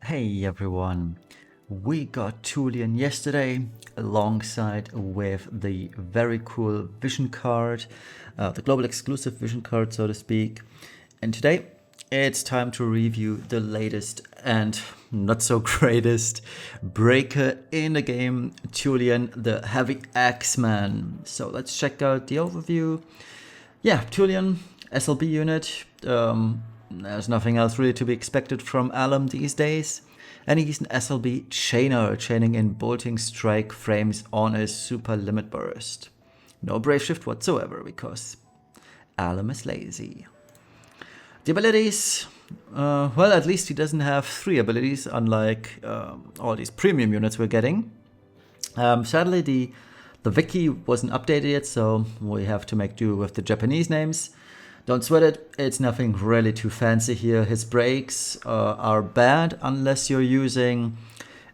Hey everyone, we got Tulien yesterday alongside with the very cool vision card, the global exclusive vision card so to speak. And today it's time to review the latest and not so greatest breaker in the game, Tulien the Heavy Axeman. So let's check out the overview. Yeah, Tulien, SLB unit. There's nothing else really to be expected from Alum these days. And he's an SLB chainer, chaining in bolting strike frames on a super limit burst. No brave shift whatsoever, because Alum is lazy. The abilities, well, at least he doesn't have 3 abilities, unlike all these premium units we're getting. Sadly, the wiki wasn't updated yet, so we have to make do with the Japanese names. Don't sweat it, it's nothing really too fancy here. His breaks are bad unless you're using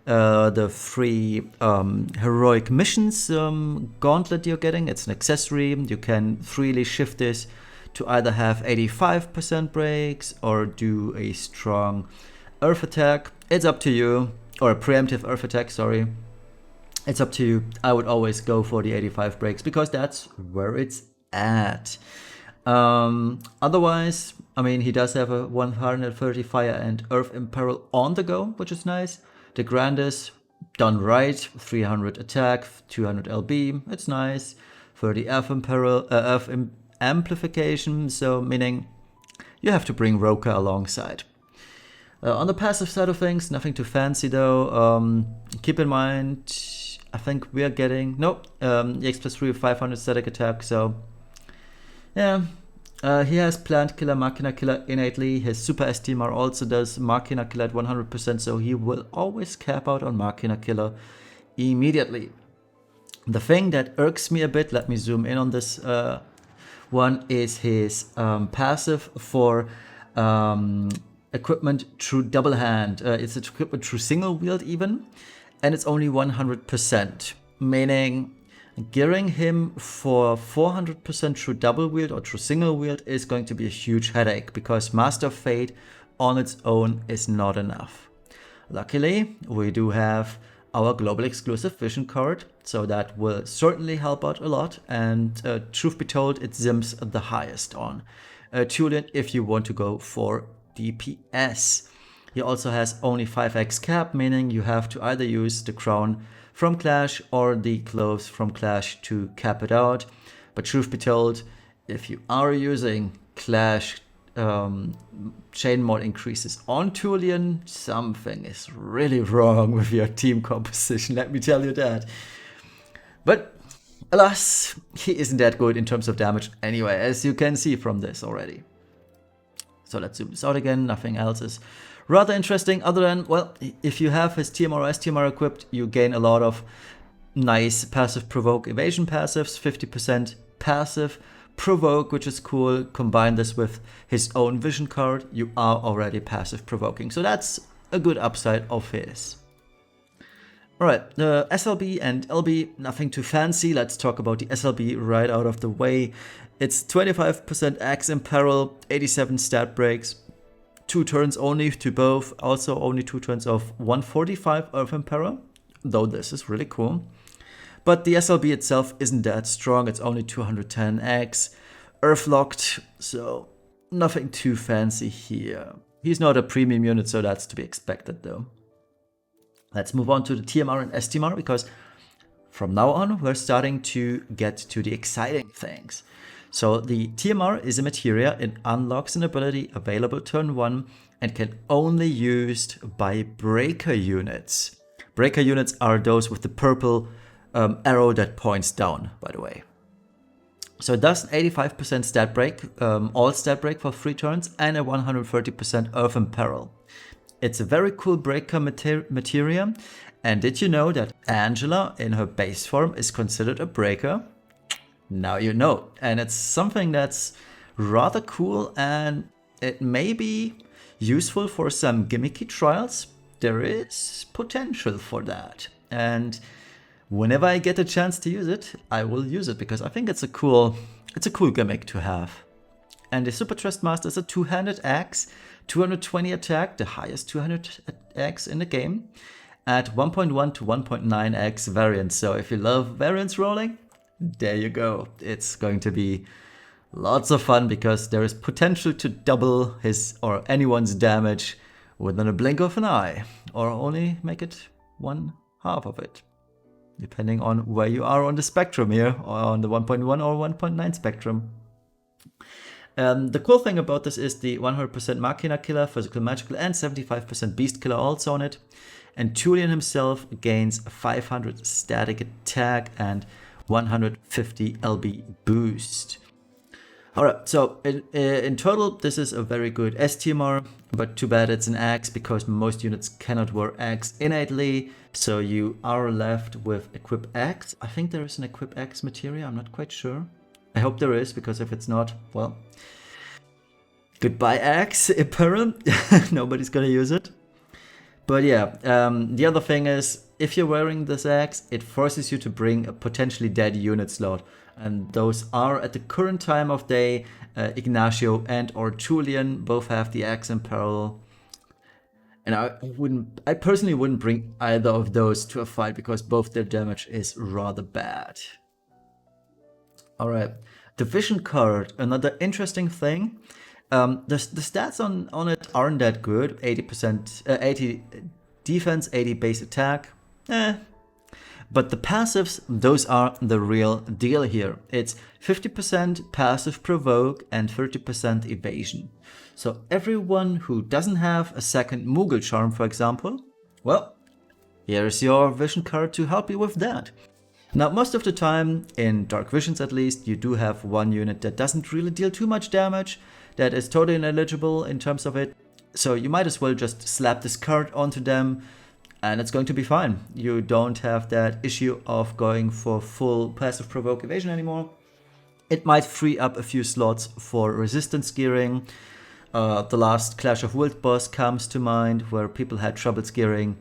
the free heroic missions gauntlet you're getting. It's an accessory. You can freely shift this to either have 85% breaks or do a strong earth attack. It's up to you, or a preemptive earth attack, sorry. It's up to you. I would always go for the 85 breaks because that's where it's at. Otherwise, I mean, he does have a 130 fire and earth imperil on the go, which is nice. The Grandis, done right, 300 attack, 200 LB, it's nice. 30 earth imperil, earth amplification, so meaning you have to bring Roka alongside. On the passive side of things, nothing too fancy though. Keep in mind, I think we are getting, nope, EX plus 3 500 static attack, so yeah. He has Plant Killer, Machina Killer innately. His Super STMR also does Machina Killer at 100%, so he will always cap out on Machina Killer immediately. The thing that irks me a bit, let me zoom in on this one, is his passive for equipment through double hand. It's equipment through single wield even, and it's only 100%, meaning gearing him for 400% through double wield or through single wield is going to be a huge headache, because Master of Fate on its own is not enough. Luckily, we do have our global exclusive vision card, so that will certainly help out a lot, and truth be told, it zims the highest on Tulien if you want to go for DPS. He also has only 5x cap, meaning you have to either use the crown from Clash or the clothes from Clash to cap it out. But truth be told, if you are using Clash chain mod increases on Tulien, something is really wrong with your team composition, let me tell you that. But alas, he isn't that good in terms of damage anyway, as you can see from this already. So let's zoom this out again. Nothing else is rather interesting other than, well, if you have his TMR STMR equipped, you gain a lot of nice passive provoke evasion passives, 50% passive provoke, which is cool. Combine this with his own vision card, you are already passive provoking. So that's a good upside of his. Alright, the SLB and LB, nothing too fancy. Let's talk about the SLB right out of the way. It's 25% Axe Imperil, 87 stat breaks, 2 turns only to both, also only 2 turns of 145 Earth Imperil, though this is really cool. But the SLB itself isn't that strong, it's only 210x, Earth locked, so nothing too fancy here. He's not a premium unit, so that's to be expected though. Let's move on to the TMR and STMR, because from now on we're starting to get to the exciting things. So the TMR is a materia. It unlocks an ability available turn 1 and can only used by breaker units. Breaker units are those with the purple arrow that points down, by the way. So it does 85% stat break, all stat break for 3 turns, and a 130% Earth Imperil. It's a very cool breaker materia. And did you know that Angela in her base form is considered a breaker? Now you know, and it's something that's rather cool, and it may be useful for some gimmicky trials. There is potential for that, and whenever I get a chance to use it, I will use it, because I think it's a cool gimmick to have. And the Super Trust Master is a 2-handed axe, 220 attack, the highest 200x in the game, at 1.1 to 1.9x variance. So if you love variance rolling, there you go. It's going to be lots of fun because there is potential to double his or anyone's damage within a blink of an eye, or only make it 1/2 of it, depending on where you are on the spectrum here, or on the 1.1 or 1.9 spectrum. The cool thing about this is the 100% Machina killer, physical magical, and 75% beast killer also on it. And Tulien himself gains 500 static attack and 150 LB boost. Alright, so in total, this is a very good STMR, but too bad it's an Axe because most units cannot wear Axe innately, so you are left with Equip Axe. I think there is an Equip Axe materia, I'm not quite sure. I hope there is, because if it's not, well, goodbye Axe, apparel. Nobody's gonna use it. But yeah, the other thing is, if you're wearing this Axe, it forces you to bring a potentially dead unit slot. And those are, at the current time of day, Ignacio and or Tulien both have the Axe in parallel. And I personally wouldn't bring either of those to a fight because both their damage is rather bad. Alright, the vision card, another interesting thing. The stats on it aren't that good. 80 defense, 80 base attack. But the passives, those are the real deal here. It's 50% passive provoke and 30% evasion. So everyone who doesn't have a second Moogle charm, for example, well, here's your vision card to help you with that. Now, most of the time, in Dark Visions at least, you do have one unit that doesn't really deal too much damage, that is totally ineligible in terms of it. So you might as well just slap this card onto them, and it's going to be fine. You don't have that issue of going for full passive provoke evasion anymore. It might free up a few slots for resistance gearing. The last Clash of Wild boss comes to mind, where people had trouble gearing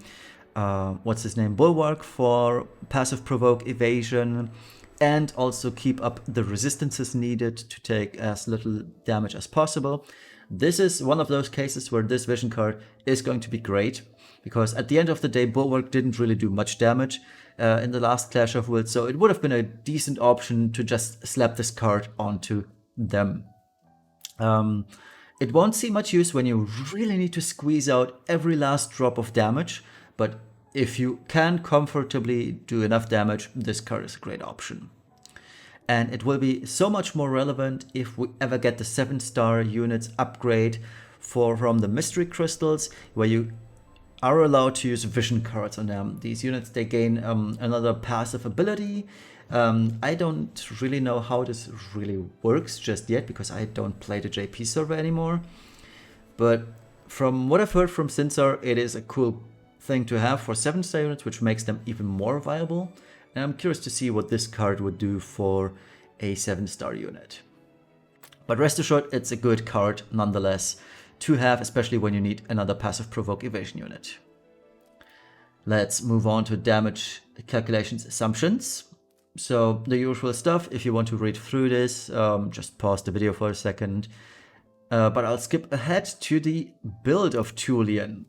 what's his name, Bulwark, for passive provoke evasion, and also keep up the resistances needed to take as little damage as possible. This is one of those cases where this vision card is going to be great, because at the end of the day, Bulwark didn't really do much damage in the last Clash of Wilds, so it would have been a decent option to just slap this card onto them. It won't see much use when you really need to squeeze out every last drop of damage, but if you can comfortably do enough damage, this card is a great option. And it will be so much more relevant if we ever get the 7-star units upgrade from the mystery crystals, where you are allowed to use vision cards on them. These units, they gain another passive ability. I don't really know how this really works just yet, because I don't play the JP server anymore. But from what I've heard from Sinsar, it is a cool thing to have for 7-star units, which makes them even more viable. And I'm curious to see what this card would do for a 7-star unit. But rest assured, it's a good card nonetheless to have, especially when you need another passive provoke evasion unit. Let's move on to damage calculations assumptions. So the usual stuff. If you want to read through this, just pause the video for a second. But I'll skip ahead to the build of Tulien.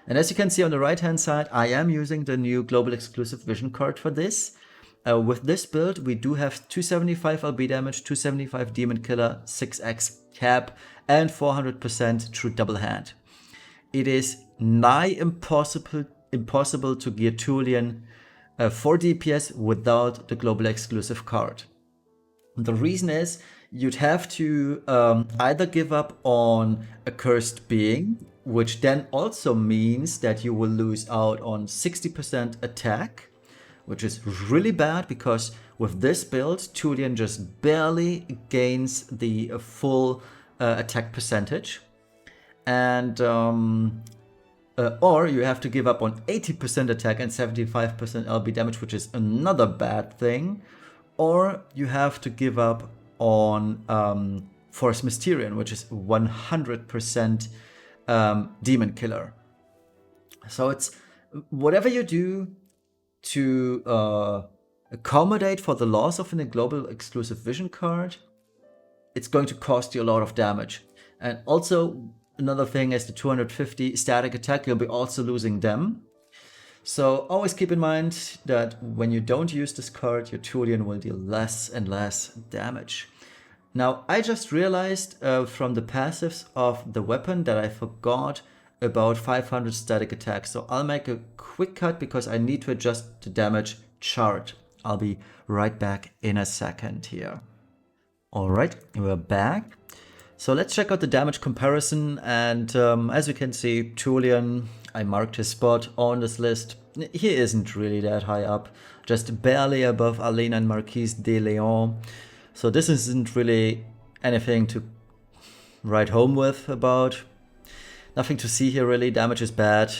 And as you can see on the right hand side, I am using the new global exclusive vision card for this. With this build, we do have 275 LB damage, 275 demon killer, 6x cap, and 400% true double hand. It is nigh impossible to gear Tulien for DPS without the global exclusive card. The reason is you'd have to either give up on a cursed being, which then also means that you will lose out on 60% attack, which is really bad, because with this build, Tulien just barely gains the full attack percentage. And or you have to give up on 80% attack and 75% LB damage, which is another bad thing. Or you have to give up on Force Mysterion, which is 100% demon killer. So it's whatever you do to accommodate for the loss of a global exclusive vision card, it's going to cost you a lot of damage. And also, another thing is the 250 static attack, you'll be also losing them. So always keep in mind that when you don't use this card, your Tulien will deal less and less damage. Now, I just realized from the passives of the weapon that I forgot about 500 static attack. So I'll make a quick cut because I need to adjust the damage chart. I'll be right back in a second here. All right, we're back. So let's check out the damage comparison. And as you can see, Tulien, I marked his spot on this list. He isn't really that high up, just barely above Alena and Marquise de Leon. So this isn't really anything to write home with about. Nothing to see here really, damage is bad,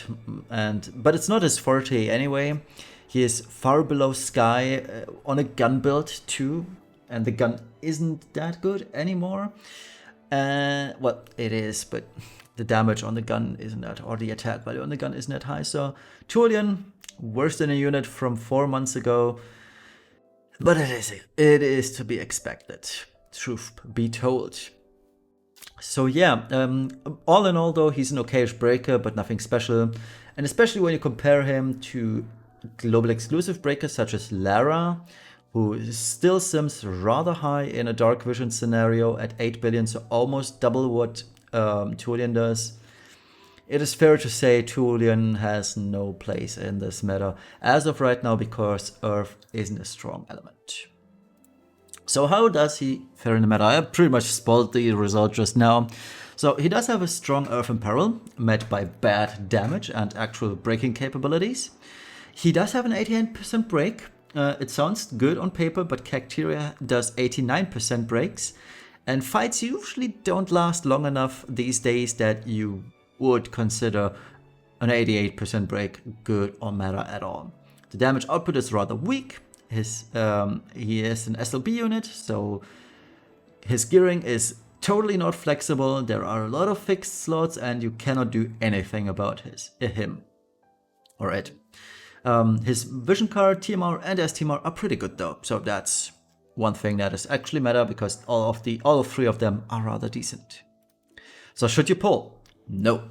but it's not his forte anyway. He is far below Sky on a gun build too, and the gun isn't that good anymore. Well, it is, but the damage on the gun isn't that, or the attack value on the gun isn't that high. So Tulien, worse than a unit from 4 months ago, but it is to be expected, truth be told. So yeah, all in all though, he's an okayish breaker, but nothing special. And especially when you compare him to global exclusive breakers such as Lara, who still sims rather high in a dark vision scenario at 8 billion, so almost double what Tulien does. It is fair to say Tulien has no place in this meta as of right now because Earth isn't a strong element. So how does he fare in the meta? I pretty much spoiled the result just now. So he does have a strong Earth in Peril, met by bad damage and actual breaking capabilities. He does have an 88% break. It sounds good on paper, but Cacteria does 89% breaks. And fights usually don't last long enough these days that you would consider an 88% break good or meta at all. The damage output is rather weak. He is an SLB unit, so his gearing is totally not flexible. There are a lot of fixed slots and you cannot do anything about him or it. His vision card, TMR and STMR are pretty good though, so that's one thing that is actually meta because all three of them are rather decent. So should you pull? No.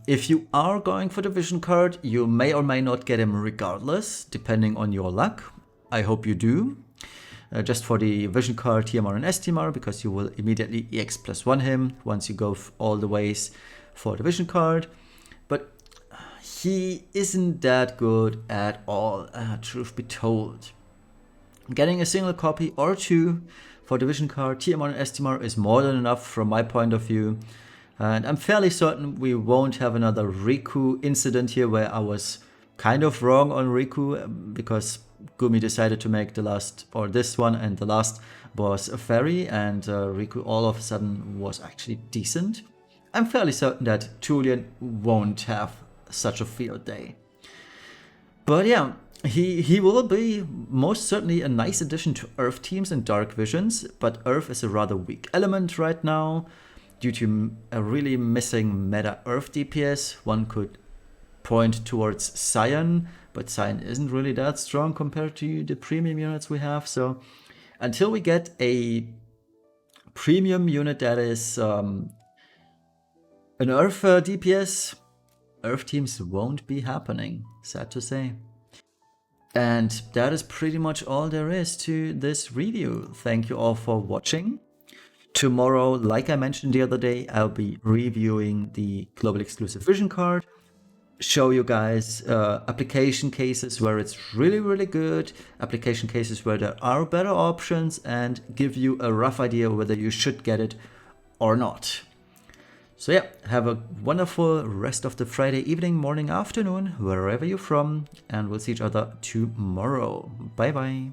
If you are going for the vision card, you may or may not get him regardless, depending on your luck. I hope you do. Just for the vision card, TMR and STMR, because you will immediately EX +1 him once you go all the ways for the vision card. But he isn't that good at all, truth be told. Getting a single copy or two for the vision card, TMR and STMR is more than enough from my point of view. And I'm fairly certain we won't have another Riku incident here where I was kind of wrong on Riku because Gumi decided to make this one and the last was a fairy and Riku all of a sudden was actually decent. I'm fairly certain that Tulien won't have such a field day. But yeah, he will be most certainly a nice addition to Earth teams and Dark Visions, but Earth is a rather weak element right now. Due to a really missing meta Earth DPS, one could point towards Cyan, but Cyan isn't really that strong compared to the premium units we have. So until we get a premium unit that is an Earth DPS, Earth teams won't be happening, sad to say. And that is pretty much all there is to this review. Thank you all for watching. Tomorrow, like I mentioned the other day, I'll be reviewing the global exclusive vision card, show you guys application cases where it's really, really good, application cases where there are better options, and give you a rough idea whether you should get it or not. So yeah, have a wonderful rest of the Friday evening, morning, afternoon, wherever you're from, and we'll see each other tomorrow. Bye bye.